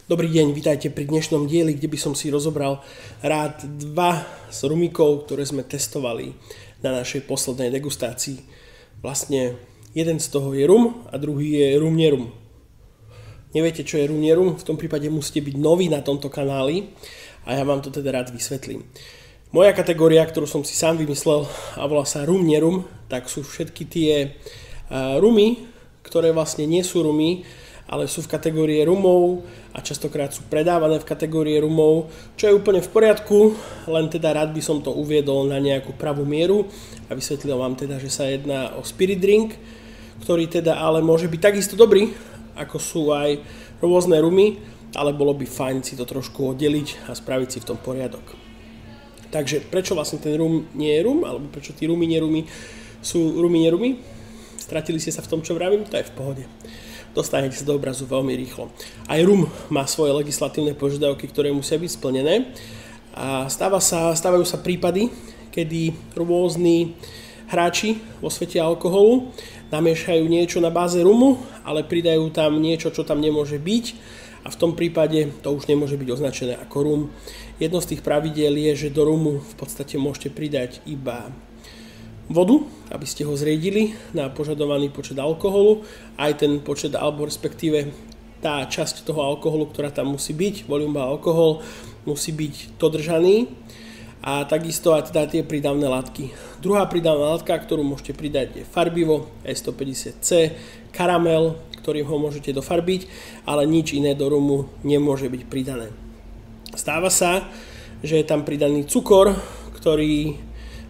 Dobrý deň, vítajte pri dnešnom dieli, kde by som si rozobral rád dva z rumíkov, ktoré sme testovali na našej poslednej degustácii. Vlastne jeden z toho je rum a druhý je rum nerum. Neviete, čo je rum nerum? V tom prípade musíte byť noví na tomto kanáli a ja vám to teda rád vysvetlím. Moja kategória, ktorú som si sám vymyslel a volá sa rum nerum, tak sú všetky tie rumy, ktoré vlastne nie sú rumy, ale sú v kategórii rumov a častokrát sú predávané v kategórii rumov, čo je úplne v poriadku, len teda rád by som to uviedol na nejakú pravú mieru a vysvetlil vám teda, že sa jedná o spirit drink, ktorý teda ale môže byť takisto dobrý, ako sú aj rôzne rumy, ale bolo by fajn si to trošku oddeliť a spraviť si v tom poriadok. Takže prečo vlastne ten rum nie je rum, alebo prečo tí rumy nerumy sú rumy nerumy? Stratili ste sa v tom, čo vravím? To je v pohode. Dostanete sa do obrazu veľmi rýchlo. Aj rum má svoje legislatívne požiadavky, ktoré musia byť splnené. A stávajú sa prípady, kedy rôzni hráči vo svete alkoholu namiešajú niečo na báze rumu, ale pridajú tam niečo, čo tam nemôže byť. A v tom prípade to už nemôže byť označené ako rum. Jedno z tých pravidiel je, že do rumu v podstate môžete pridať iba vodu, aby ste ho zriedili na požadovaný počet alkoholu, aj ten počet, alebo respektíve tá časť toho alkoholu, ktorá tam musí byť, volum alkohol, musí byť dodržaný a takisto aj teda tie prídavné látky. Druhá prídavná látka, ktorú môžete pridať, je farbivo E150C, karamel, ktorým ho môžete dofarbiť, ale nič iné do rumu nemôže byť pridané. Stáva sa, že je tam pridaný cukor, ktorý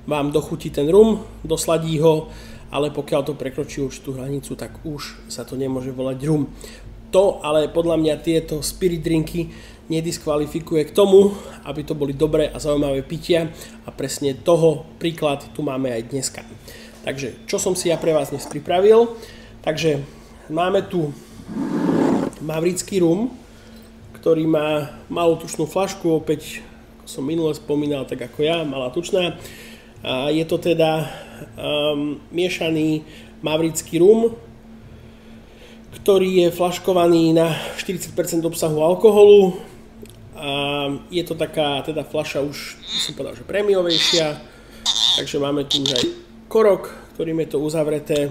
vám dochutí ten rum, dosladí ho, ale pokiaľ to prekročí určitú hranicu, tak už sa to nemôže volať rum. To ale podľa mňa tieto spirit drinky nediskvalifikuje k tomu, aby to boli dobré a zaujímavé pitia a presne toho príklad tu máme aj dneska. Takže čo som si ja pre vás dnes pripravil? Takže máme tu mavrický rum, ktorý má malú tučnú fľašku, opäť ako som minule spomínal, tak ako ja, malá tučná. A je to teda miešaný mavrický rum, ktorý je fľaškovaný na 40% obsahu alkoholu. A je to taká teda fľaša už, som povedal, že prémiovejšia. Takže máme tu už aj korok, ktorým je to uzavreté.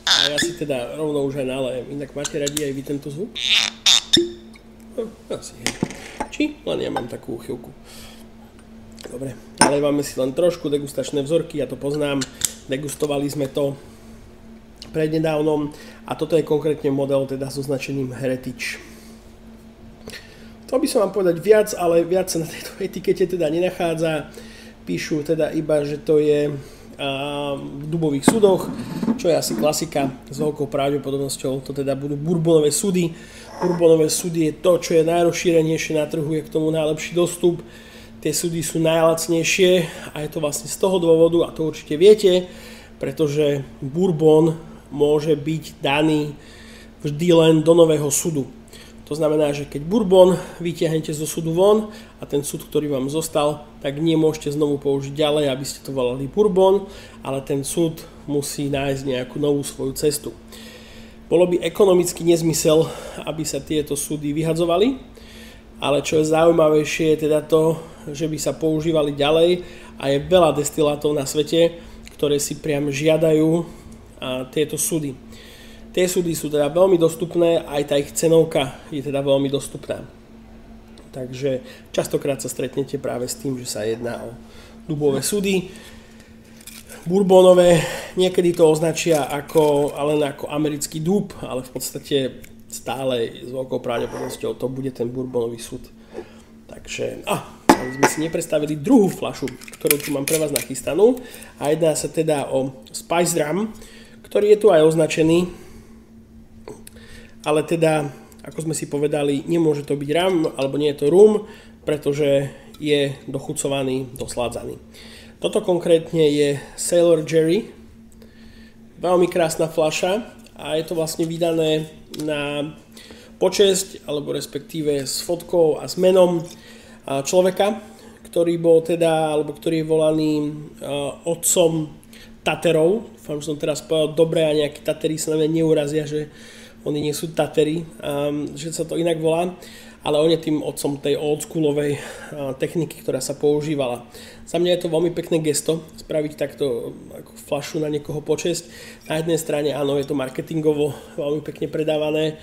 A ja si teda rovno už aj nalejem. Inak máte radi aj vy tento zvuk? No, asi hej. Či? Len ja mám takú chvíľku. Dobre, nalejváme si len trošku degustačné vzorky, ja to poznám, degustovali sme to prednedávnom a toto je konkrétne model teda s označením Heritage. Chcel by som vám povedať viac, ale viac sa na tejto etikete teda nenachádza, píšu teda iba, že to je v dubových sudoch, čo je asi klasika, s veľkou pravdepodobnosťou to teda budú bourbonové sudy. Bourbonové sudy je to, čo je najrozšírenejšie na trhu, je k tomu najlepší dostup. Tie sudy sú najlacnejšie a je to vlastne z toho dôvodu, a to určite viete, pretože bourbon môže byť daný vždy len do nového sudu. To znamená, že keď bourbon vytiahnete zo sudu von a ten sud, ktorý vám zostal, tak nemôžete znovu použiť ďalej, aby ste to volali bourbon, ale ten sud musí nájsť nejakú novú svoju cestu. Bolo by ekonomický nezmysel, aby sa tieto sudy vyhadzovali, ale čo je zaujímavejšie je teda to, že by sa používali ďalej a je veľa destilátov na svete, ktoré si priam žiadajú tieto sudy. Tie sudy sú teda veľmi dostupné, aj tá ich cenovka je teda veľmi dostupná. Takže častokrát sa stretnete práve s tým, že sa jedná o dubové sudy. Bourbonové, niekedy to označia len ako americký dub, ale v podstate stále s veľkou pravdepodobnosťou to bude ten bourbonový sud. Takže, sme si nepredstavili druhú fľašu, ktorú tu mám pre vás nachystanú. A jedná sa teda o Spice Rum, ktorý je tu aj označený. Ale teda, ako sme si povedali, nemôže to byť rum, alebo nie je to rum, pretože je dochucovaný, dosládzaný. Toto konkrétne je Sailor Jerry. Veľmi krásna fľaša a je to vlastne vydané na počesť, alebo respektíve s fotkou a s menom človeka, ktorý bol teda, alebo ktorý je volaný otcom Taterov. Dúfam, že som teraz povedal dobre a nejakí Tateri sa na mňa neurazia, že oni nie sú Tateri, že sa to inak volá. ale on je tým otcom tej oldschoolovej techniky, ktorá sa používala. Za mňa je to veľmi pekné gesto, spraviť takto ako fľašu na niekoho počesť. Na jednej strane áno, je to marketingovo veľmi pekne predávané.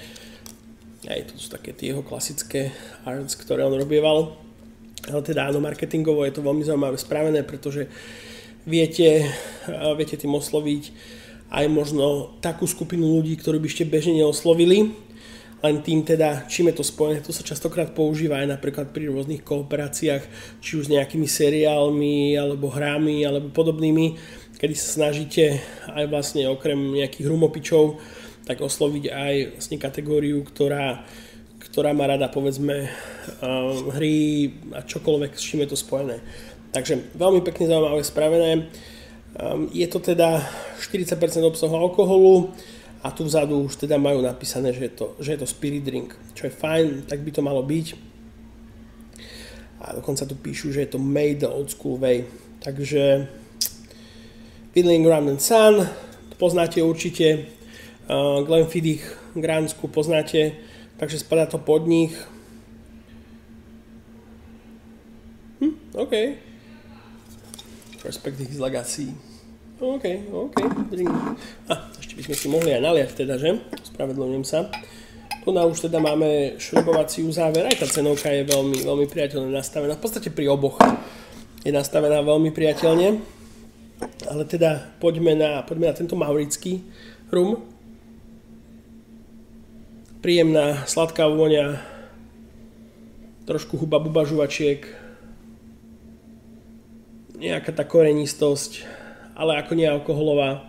Aj to sú také tie jeho klasické arts, ktoré on robieval. Ale teda áno, marketingovo je to veľmi zaujímavé spravené, pretože viete tým osloviť aj možno takú skupinu ľudí, ktorú by ste bežne neoslovili, len tým teda, čím je to spojené. To sa častokrát používa aj napríklad pri rôznych kooperáciách, či už s nejakými seriálmi, alebo hrami, alebo podobnými, kedy sa snažíte aj vlastne okrem nejakých rumopičov, tak osloviť aj vlastne kategóriu, ktorá má rada, povedzme, hry a čokoľvek, s čím je to spojené. Takže veľmi pekne zaujímavé spravené. Je to teda 40% obsahu alkoholu a tu vzadu už teda majú napísané, že je to spirit drink, čo je fajn, tak by to malo byť. A dokonca tu píšu, že je to made the old school way. Takže Fiddling Around and Son, to poznáte určite, Glenfiddich, Gránsku poznáte, takže spadá to pod nich. OK. Respect his legacy. OK. Ešte by sme si mohli aj naliať teda, že? Spravedlňujem sa. Tu na už teda máme šrobovací uzáver. Aj tá cenovka je veľmi, veľmi priateľne nastavená. V podstate pri oboch je nastavená veľmi priateľne. Ale teda poďme na tento maurický rum. Príjemná, sladká vôňa. Trošku huba buba žuvačiek. Nejaká tá korenistosť, ale ako nealkoholová.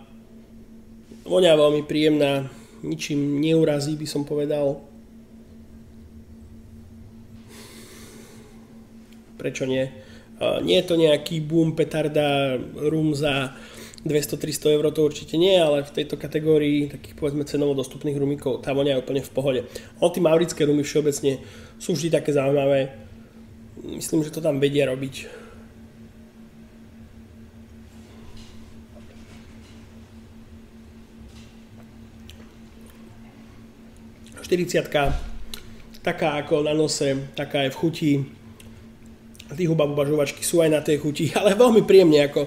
Voňa veľmi príjemná, ničím neurazí, by som povedal. Prečo nie? Nie je to nejaký boom, petarda, rum za 200-300 eur, to určite nie, ale v tejto kategórii takých povedzme cenovo dostupných rumíkov tá voňa je úplne v pohode. Ty maurické rumy všeobecne sú vždy také zaujímavé. Myslím, že to tam vedia robiť. Taká ako na nose, taká aj v chuti. Tí huba žuvačky sú aj na tej chuti, ale veľmi príjemne, ako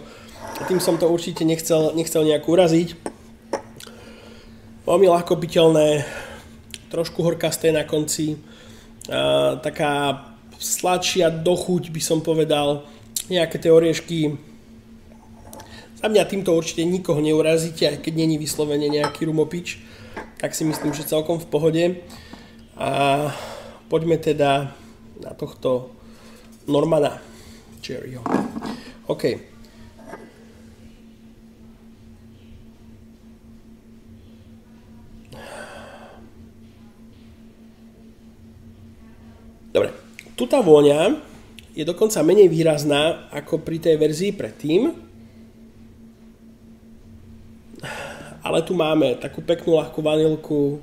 tým som to určite nechcel nejak uraziť. Veľmi ľahko piteľné, trošku horkasté na konci, taká sladšia dochuť by som povedal, nejaké tie oriešky. Za mňa týmto určite nikoho neurazíte, aj keď není vyslovene nejaký rumopič, tak si myslím, že celkom v pohode. A poďme teda na tohto Normana Cherryho. OK. Dobre. Tu tá vôňa je dokonca menej výrazná ako pri tej verzii predtým. Ale tu máme takú peknú ľahkú vanilku,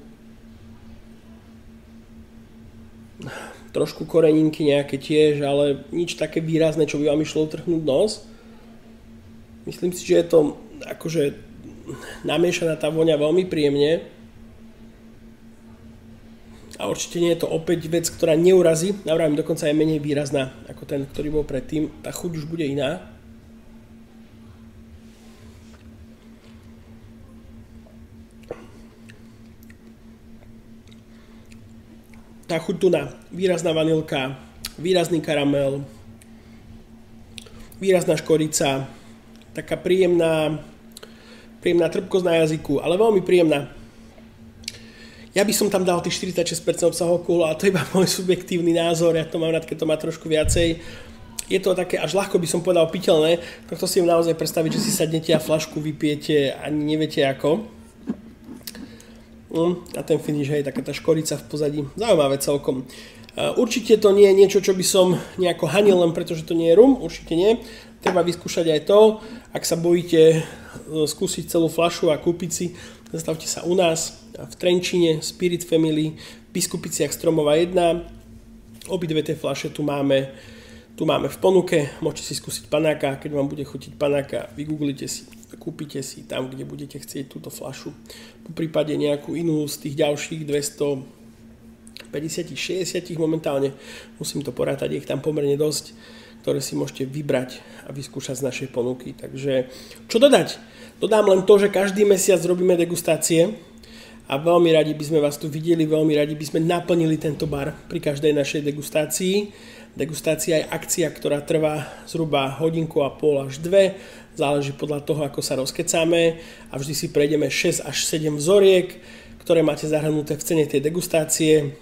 trošku koreninky nejaké tiež, ale nič také výrazné, čo by vám išlo utrhnúť nos. Myslím si, že je to akože namiešaná tá voňa veľmi príjemne. A určite nie je to opäť vec, ktorá neurazí. Navrávim, dokonca je menej výrazná ako ten, ktorý bol predtým. Tá chuť už bude iná. Tá chuť tu na výrazná vanilka, výrazný karamel, výrazná škorica, taká príjemná trpkosť na jazyku, ale veľmi príjemná. Ja by som tam dal tých 46% obsahu alkoholu, ale to je iba môj subjektívny názor, ja to mám rád, keď to má trošku viacej. Je to také až ľahko by som povedal piteľné, tak to si viem naozaj predstaviť, že si sadnete a fľašku vypijete ani neviete ako. A ten finish, hej, taká tá škorica v pozadí. Zaujímavé celkom. Určite to nie je niečo, čo by som nejako hanil, len pretože to nie je rum. Určite nie. Treba vyskúšať aj to. Ak sa bojíte skúsiť celú fľašu a kúpiť si, zastavte sa u nás v Trenčíne, Spirit Family, v Biskupiciach Stromova 1. Obidve tie fľaše tu máme v ponuke. Môžete si skúsiť panáka. Keď vám bude chutiť panáka, vygooglite si. Kúpite si tam, kde budete chcieť túto fľašu. Po prípade nejakú inú z tých ďalších 250 50-60 momentálne, musím to porátať, je ich tam pomerne dosť, ktoré si môžete vybrať a vyskúšať z našej ponuky. Takže čo dodať? Dodám len to, že každý mesiac robíme degustácie a veľmi radi by sme vás tu videli, veľmi radi by sme naplnili tento bar pri každej našej degustácii. Degustácia je akcia, ktorá trvá zhruba 1,5 hodiny až 2. Záleží podľa toho, ako sa rozkecáme a vždy si prejdeme 6 až 7 vzoriek, ktoré máte zahrnuté v cene tej degustácie.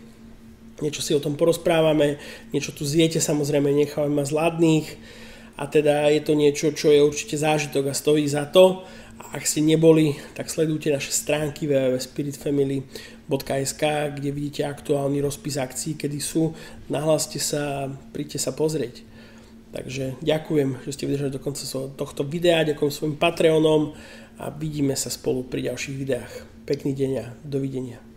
Niečo si o tom porozprávame, niečo tu zjete, samozrejme nechávame vás hladných a teda je to niečo, čo je určite zážitok a stojí za to. A ak ste neboli, tak sledujte naše stránky www.spiritfamily.sk, kde vidíte aktuálny rozpis akcií, kedy sú. Nahláste sa, príďte sa pozrieť. Takže ďakujem, že ste vydržali do konca tohto videa, ďakujem svojim Patreonom a vidíme sa spolu pri ďalších videách. Pekný deň a dovidenia.